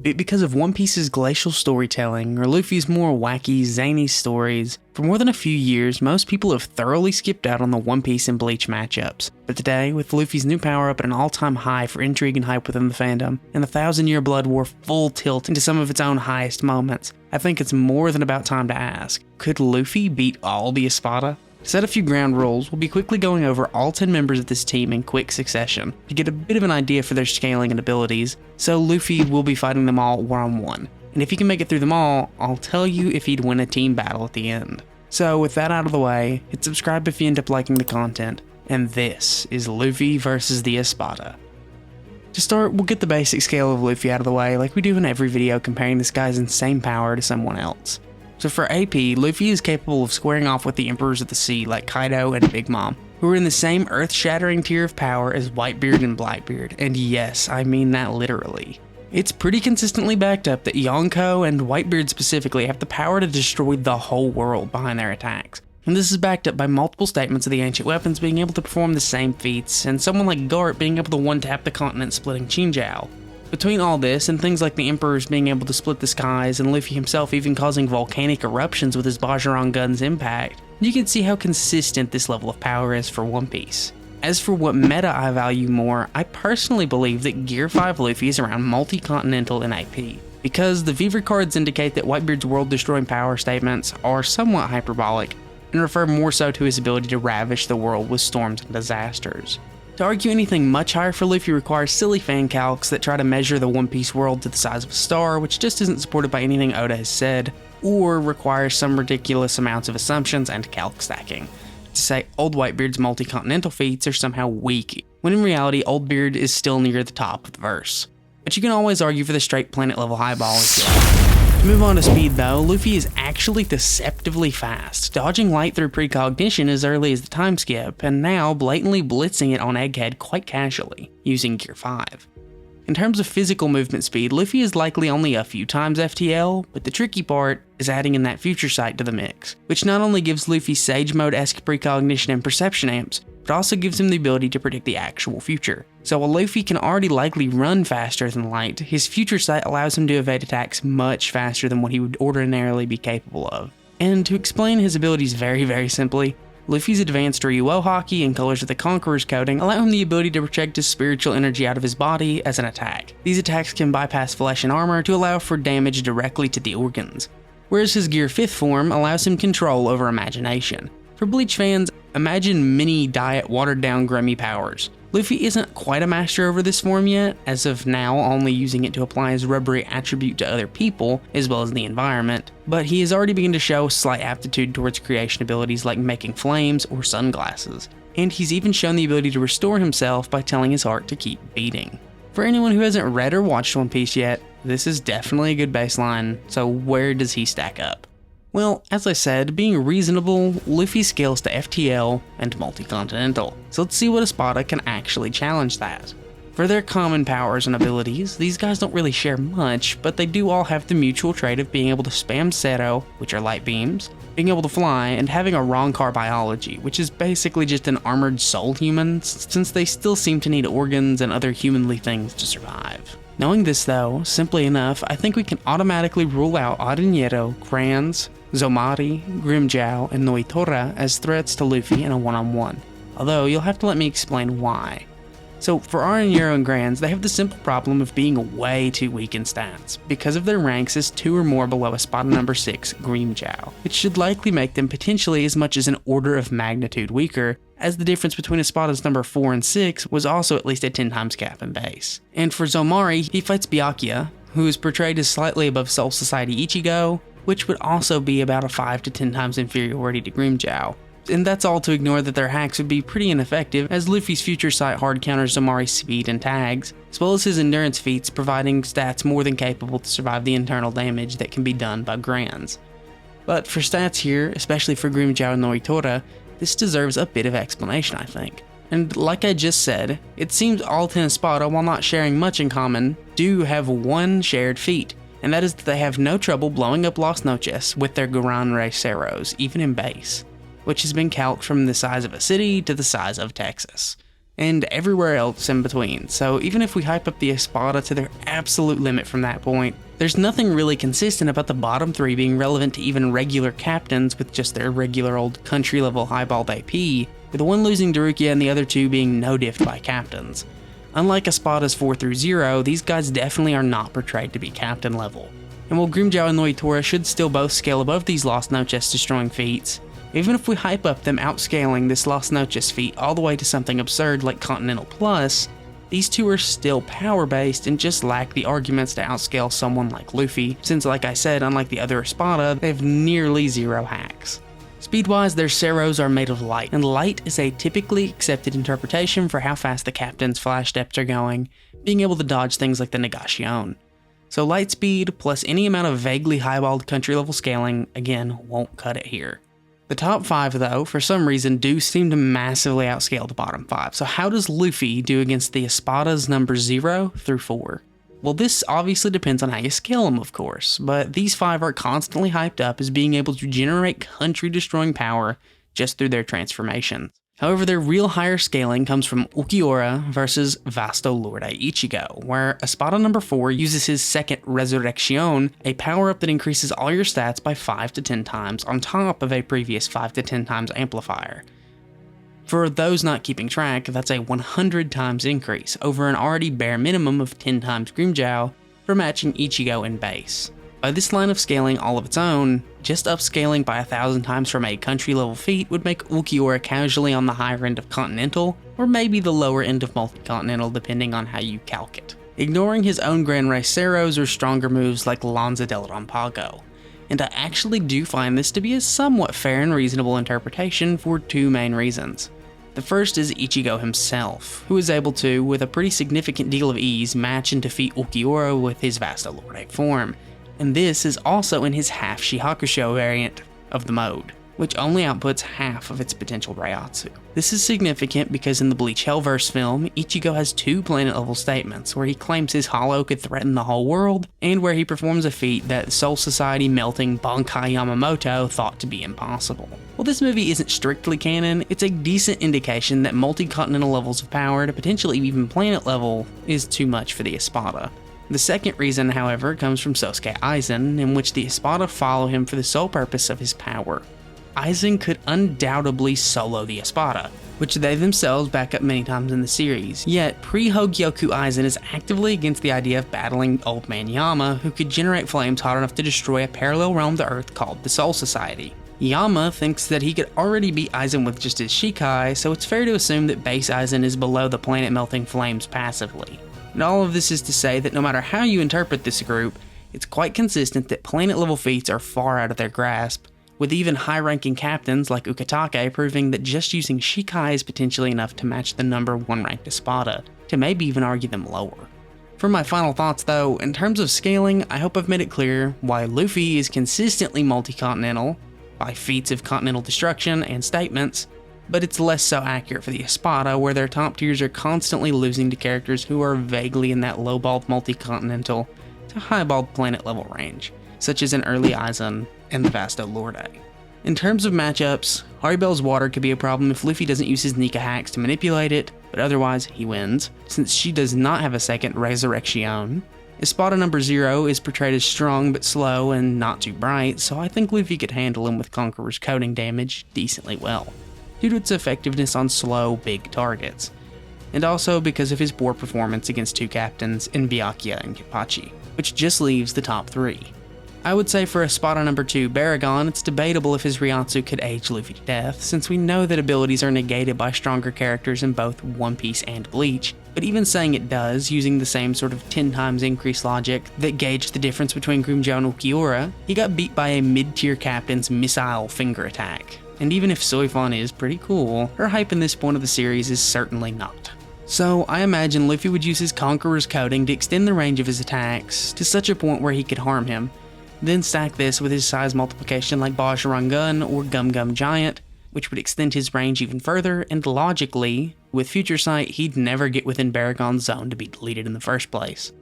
Be it because of One Piece's glacial storytelling, or Luffy's more wacky, zany stories, for more than a few years, most people have thoroughly skipped out on the One Piece and Bleach matchups. But today, with Luffy's new power-up at an all-time high for intrigue and hype within the fandom, and the 1,000-year Blood War full tilt into some of its own highest moments, I think it's more than about time to ask, could Luffy beat all the Espada? To set a few ground rules, we'll be quickly going over all 10 members of this team in quick succession to get a bit of an idea for their scaling and abilities, so Luffy will be fighting them all one-on-one. And if he can make it through them all, I'll tell you if he'd win a team battle at the end. So with that out of the way, hit subscribe if you end up liking the content, and this is Luffy versus the Espada. To start, we'll get the basic scale of Luffy out of the way like we do in every video comparing this guy's insane power to someone else. So for AP, Luffy is capable of squaring off with the Emperors of the Sea like Kaido and Big Mom, who are in the same earth-shattering tier of power as Whitebeard and Blackbeard, and yes, I mean that literally. It's pretty consistently backed up that Yonko and Whitebeard specifically have the power to destroy the whole world behind their attacks. And this is backed up by multiple statements of the ancient weapons being able to perform the same feats, and someone like Garp being able to one-tap the continent-splitting Grimmjow. Between all this, and things like the Emperors being able to split the skies, and Luffy himself even causing volcanic eruptions with his Bajrang Gun's impact, you can see how consistent this level of power is for One Piece. As for what meta I value more, I personally believe that Gear 5 Luffy is around multi-continental in AP, because the Fever cards indicate that Whitebeard's world-destroying power statements are somewhat hyperbolic, and refer more so to his ability to ravish the world with storms and disasters. To argue anything much higher for Luffy requires silly fan calcs that try to measure the One Piece world to the size of a star, which just isn't supported by anything Oda has said, or requires some ridiculous amounts of assumptions and calc stacking. To say Old Whitebeard's multi-continental feats are somehow weak, when in reality Old Beard is still near the top of the verse. But you can always argue for the straight planet level highball if you like. To move on to speed though, Luffy is actually deceptively fast, dodging light through precognition as early as the time skip, and now blatantly blitzing it on Egghead quite casually, using Gear 5. In terms of physical movement speed, Luffy is likely only a few times FTL, but the tricky part is adding in that future sight to the mix, which not only gives Luffy Sage Mode-esque precognition and perception amps, but also gives him the ability to predict the actual future. So while Luffy can already likely run faster than light, his future sight allows him to evade attacks much faster than what he would ordinarily be capable of. And to explain his abilities very simply, Luffy's advanced Ryuo Haki and Colors of the Conqueror's coding allow him the ability to project his spiritual energy out of his body as an attack. These attacks can bypass flesh and armor to allow for damage directly to the organs, whereas his Gear 5th form allows him control over imagination. For Bleach fans, imagine mini diet watered down grimy powers. Luffy isn't quite a master over this form yet, as of now only using it to apply his rubbery attribute to other people, as well as the environment, but he has already begun to show slight aptitude towards creation abilities like making flames or sunglasses, and he's even shown the ability to restore himself by telling his heart to keep beating. For anyone who hasn't read or watched One Piece yet, this is definitely a good baseline, so where does he stack up? Well, as I said, being reasonable, Luffy scales to FTL and multi-continental, so let's see what Espada can actually challenge that. For their common powers and abilities, these guys don't really share much, but they do all have the mutual trait of being able to spam Zero, which are light beams, being able to fly, and having a Roncar biology, which is basically just an armored soul human, since they still seem to need organs and other humanly things to survive. Knowing this though, simply enough, I think we can automatically rule out Aaroniero, Crans, Zommari, Grimmjow, and Nnoitra as threats to Luffy in a one-on-one, although you'll have to let me explain why. So for Aaroniero and Grans, they have the simple problem of being way too weak in stats, because of their ranks as 2 or more below Espada number 6, Grimmjow, which should likely make them potentially as much as an order of magnitude weaker, as the difference between Espada's number 4 and 6 was also at least a 10 times cap in base. And for Zommari, he fights Byakuya, who is portrayed as slightly above Soul Society Ichigo, which would also be about a 5 to 10 times inferiority to Grimmjow. And that's all to ignore that their hacks would be pretty ineffective, as Luffy's future sight hard counters Zommari's speed and tags, as well as his endurance feats providing stats more than capable to survive the internal damage that can be done by Grans. But for stats here, especially for Grimmjow and Nnoitra, this deserves a bit of explanation, I think. And like I just said, it seems all 10 Espada, while not sharing much in common, do have one shared feat, and that is that they have no trouble blowing up Las Noches with their Gran Ceros, even in base, which has been calced from the size of a city to the size of Texas. and everywhere else in between. So even if we hype up the Espada to their absolute limit from that point, there's nothing really consistent about the bottom 3 being relevant to even regular captains with just their regular old country level highballed AP, with the one losing to Rukia and the other 2 being no diffed by captains. Unlike Espada's 4 through 0, these guys definitely are not portrayed to be captain level. And while Grimmjow and Nnoitra should still both scale above these Lost Noches destroying feats, even if we hype up them outscaling this Lost Noches feat all the way to something absurd like Continental Plus, these 2 are still power-based and just lack the arguments to outscale someone like Luffy, since like I said, unlike the other Espada, they have nearly 0 hacks. Speed-wise, their Ceros are made of light, and light is a typically accepted interpretation for how fast the captain's flash steps are going, being able to dodge things like the Negacion. So light speed plus any amount of vaguely highballed country level scaling, again, won't cut it here. The top 5 though, for some reason, do seem to massively outscale the bottom 5, so how does Luffy do against the Espadas numbers 0 through 4? Well, this obviously depends on how you scale them, of course, but these 5 are constantly hyped up as being able to generate country-destroying power just through their transformations. However, their real higher scaling comes from Ulquiorra versus Vasto Lord Ichigo, where Espada number 4 uses his second Resurrection, a power-up that increases all your stats by 5 to 10 times on top of a previous 5 to 10 times amplifier. For those not keeping track, that's a 100 times increase over an already bare minimum of 10 times Grimmjow for matching Ichigo in base. By this line of scaling all of its own, just upscaling by 1,000 times from a country level feat would make Ulquiorra casually on the higher end of Continental, or maybe the lower end of Multi-Continental depending on how you calc it, ignoring his own Grand Race Ceros or stronger moves like Lanza del Rampago. And I actually do find this to be a somewhat fair and reasonable interpretation for 2 main reasons. The first is Ichigo himself, who is able to, with a pretty significant deal of ease, match and defeat Ulquiorra with his Vasto Lorde form. And this is also in his half Shihakusho variant of the mode, which only outputs half of its potential Reiatsu. This is significant because in the Bleach Hellverse film, Ichigo has 2 planet level statements where he claims his hollow could threaten the whole world, and where he performs a feat that Soul Society melting Bankai Yamamoto thought to be impossible. While this movie isn't strictly canon, it's a decent indication that multi-continental levels of power to potentially even planet level is too much for the Espada. The second reason, however, comes from Sosuke Aizen, in which the Espada follow him for the sole purpose of his power. Aizen could undoubtedly solo the Espada, which they themselves back up many times in the series, yet pre-Hogyoku Aizen is actively against the idea of battling Old Man Yama, who could generate flames hot enough to destroy a parallel realm to Earth called the Soul Society. Yama thinks that he could already beat Aizen with just his Shikai, so it's fair to assume that base Aizen is below the planet melting flames passively. And all of this is to say that no matter how you interpret this group, it's quite consistent that planet level feats are far out of their grasp, with even high-ranking captains like Ukitake proving that just using Shikai is potentially enough to match the number 1 ranked Espada, to maybe even argue them lower. For my final thoughts though, in terms of scaling, I hope I've made it clear why Luffy is consistently multi-continental, by feats of continental destruction and statements, but it's less so accurate for the Espada, where their top tiers are constantly losing to characters who are vaguely in that lowballed multi-continental to highballed planet level range, such as an early Aizen and the Vasto Lorde. In terms of matchups, Harribel's water could be a problem if Luffy doesn't use his Nika hacks to manipulate it, but otherwise he wins, since she does not have a second Resurrection. Espada number 0 is portrayed as strong but slow and not too bright, so I think Luffy could handle him with Conqueror's coating damage decently well, due to its effectiveness on slow, big targets, and also because of his poor performance against 2 captains in Byakuya and Kenpachi, which just leaves the top 3. I would say for Espada number 2, Barrigan, it's debatable if his Reiatsu could age Luffy to death, since we know that abilities are negated by stronger characters in both One Piece and Bleach, but even saying it does, using the same sort of 10 times increase logic that gauged the difference between Grimmjow and Ulquiorra, he got beat by a mid-tier captain's missile finger attack. And even if Soifon is pretty cool, her hype in this point of the series is certainly not. So I imagine Luffy would use his Conqueror's coating to extend the range of his attacks to such a point where he could harm him, then stack this with his size multiplication like Bajrang Gun or Gum Gum Giant, which would extend his range even further, and logically, with Future Sight, he'd never get within Barrigan's zone to be deleted in the first place.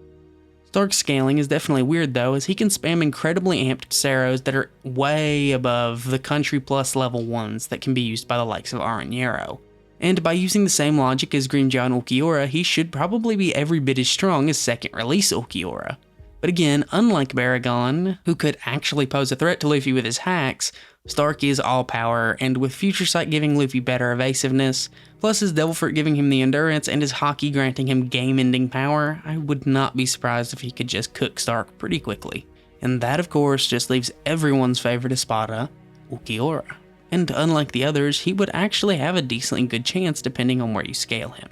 Starrk's scaling is definitely weird though, as he can spam incredibly amped Ceros that are way above the country plus level ones that can be used by the likes of Aaroniero. And by using the same logic as Grimmjow and Ulquiorra, he should probably be every bit as strong as second release Ulquiorra. But again, unlike Barrigan, who could actually pose a threat to Luffy with his hacks, Starrk is all power, and with Future Sight giving Luffy better evasiveness, plus his Devil Fruit giving him the endurance and his Haki granting him game-ending power, I would not be surprised if he could just cook Starrk pretty quickly. And that of course just leaves everyone's favorite Espada, Ulquiorra. And unlike the others, he would actually have a decently good chance depending on where you scale him.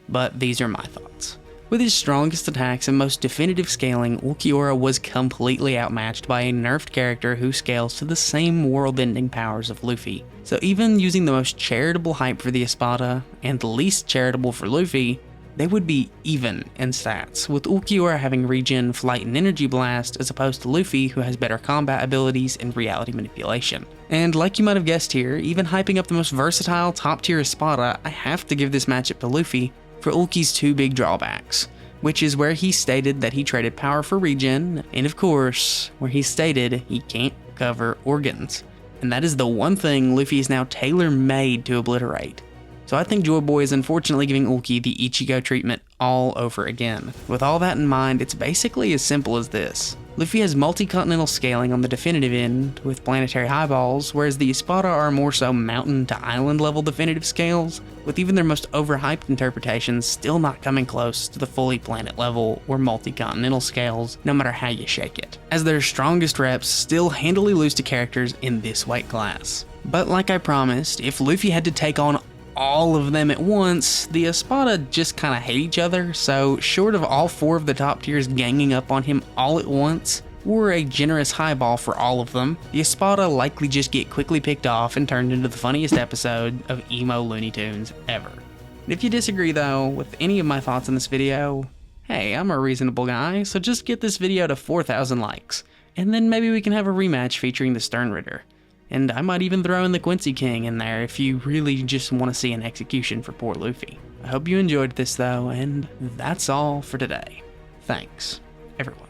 But these are my thoughts. With his strongest attacks and most definitive scaling, Ulquiorra was completely outmatched by a nerfed character who scales to the same world-ending powers of Luffy. So even using the most charitable hype for the Espada, and the least charitable for Luffy, they would be even in stats, with Ulquiorra having regen, flight, and energy blast, as opposed to Luffy, who has better combat abilities and reality manipulation. And like you might have guessed here, even hyping up the most versatile top-tier Espada, I have to give this matchup to Luffy for Ulqui's two big drawbacks, which is where he stated that he traded power for regen, and of course, where he stated he can't cover organs. And that is the one thing Luffy is now tailor-made to obliterate. So I think Joy Boy is unfortunately giving Ulqui the Ichigo treatment all over again. With all that in mind, it's basically as simple as this. Luffy has multi-continental scaling on the definitive end with planetary highballs, whereas the Espada are more so mountain to island level definitive scales, with even their most overhyped interpretations still not coming close to the fully planet level or multi-continental scales, no matter how you shake it, as their strongest reps still handily lose to characters in this weight class. But like I promised, if Luffy had to take on all of them at once, the Espada just kinda hate each other, so short of all four of the top tiers ganging up on him all at once, or a generous highball for all of them, the Espada likely just get quickly picked off and turned into the funniest episode of emo Looney Tunes ever. And if you disagree though with any of my thoughts in this video, hey, I'm a reasonable guy, so just get this video to 4,000 likes, and then maybe we can have a rematch featuring the Stern Ritter. And I might even throw in the Quincy King in there if you really just want to see an execution for poor Luffy. I hope you enjoyed this though, and that's all for today. Thanks, everyone.